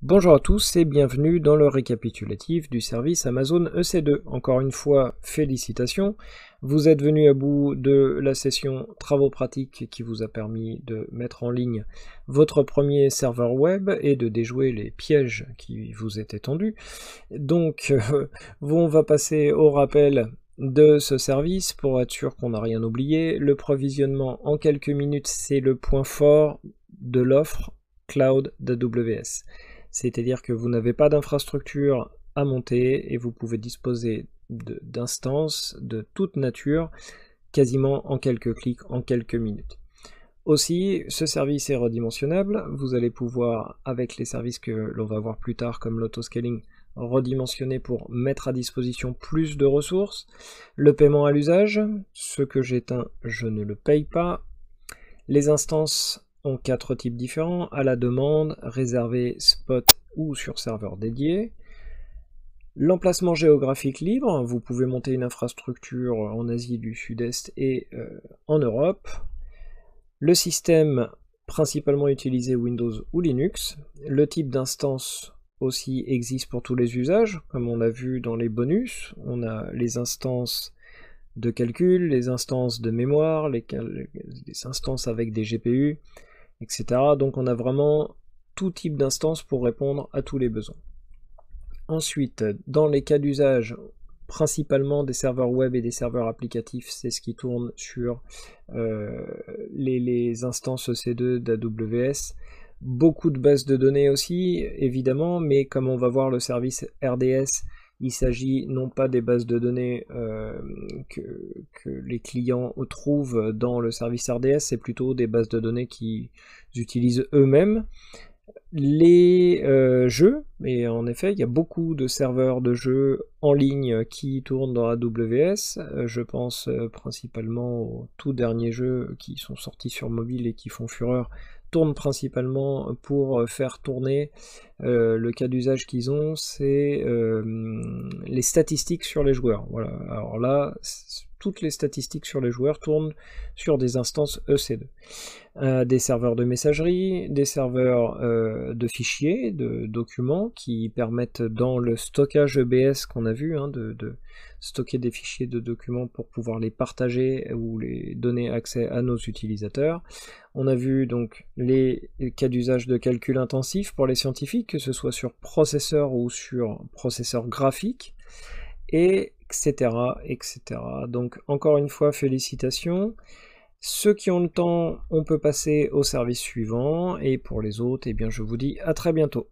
Bonjour à tous et bienvenue dans le récapitulatif du service Amazon EC2. Encore une fois, félicitations. Vous êtes venu à bout de la session travaux pratiques qui vous a permis de mettre en ligne votre premier serveur web et de déjouer les pièges qui vous étaient tendus. Donc, on va passer au rappel de ce service pour être sûr qu'on n'a rien oublié. Le provisionnement en quelques minutes, c'est le point fort de l'offre cloud d'AWS. C'est-à-dire que vous n'avez pas d'infrastructure à monter et vous pouvez disposer d'instances de toute nature quasiment en quelques clics, en quelques minutes. Aussi, ce service est redimensionnable. Vous allez pouvoir, avec les services que l'on va voir plus tard comme l'autoscaling, redimensionner pour mettre à disposition plus de ressources. Le paiement à l'usage, ce que j'éteins, je ne le paye pas. Les instances ont 4 types différents, à la demande, réservé, spot ou sur serveur dédié. L'emplacement géographique libre, vous pouvez monter une infrastructure en Asie du Sud-Est et en Europe. Le système principalement utilisé Windows ou Linux. Le type d'instance aussi existe pour tous les usages, comme on l'a vu dans les bonus. On a les instances de calcul, les instances de mémoire, les instances avec des GPU, etc. Donc on a vraiment tout type d'instance pour répondre à tous les besoins. Ensuite, dans les cas d'usage, principalement des serveurs web et des serveurs applicatifs, c'est ce qui tourne sur les instances EC2 d'AWS. Beaucoup de bases de données aussi, évidemment, mais comme on va voir le service RDS, il s'agit non pas des bases de données que les clients trouvent dans le service RDS, c'est plutôt des bases de données qu'ils utilisent eux-mêmes. Les jeux, et en effet, il y a beaucoup de serveurs de jeux en ligne qui tournent dans AWS. Je pense principalement aux tout derniers jeux qui sont sortis sur mobile et qui font fureur, tournent principalement pour faire tourner. Le cas d'usage qu'ils ont, c'est les statistiques sur les joueurs. Voilà. Alors là, toutes les statistiques sur les joueurs tournent sur des instances EC2. Des serveurs de messagerie, des serveurs de fichiers, de documents qui permettent dans le stockage EBS qu'on a vu, de stocker des fichiers de documents pour pouvoir les partager ou les donner accès à nos utilisateurs. On a vu donc les cas d'usage de calcul intensif pour les scientifiques, que ce soit sur processeur ou sur processeur graphique, et etc., etc. Donc encore une fois, félicitations. Ceux qui ont le temps, on peut passer au service suivant, et pour les autres, eh bien, je vous dis à très bientôt.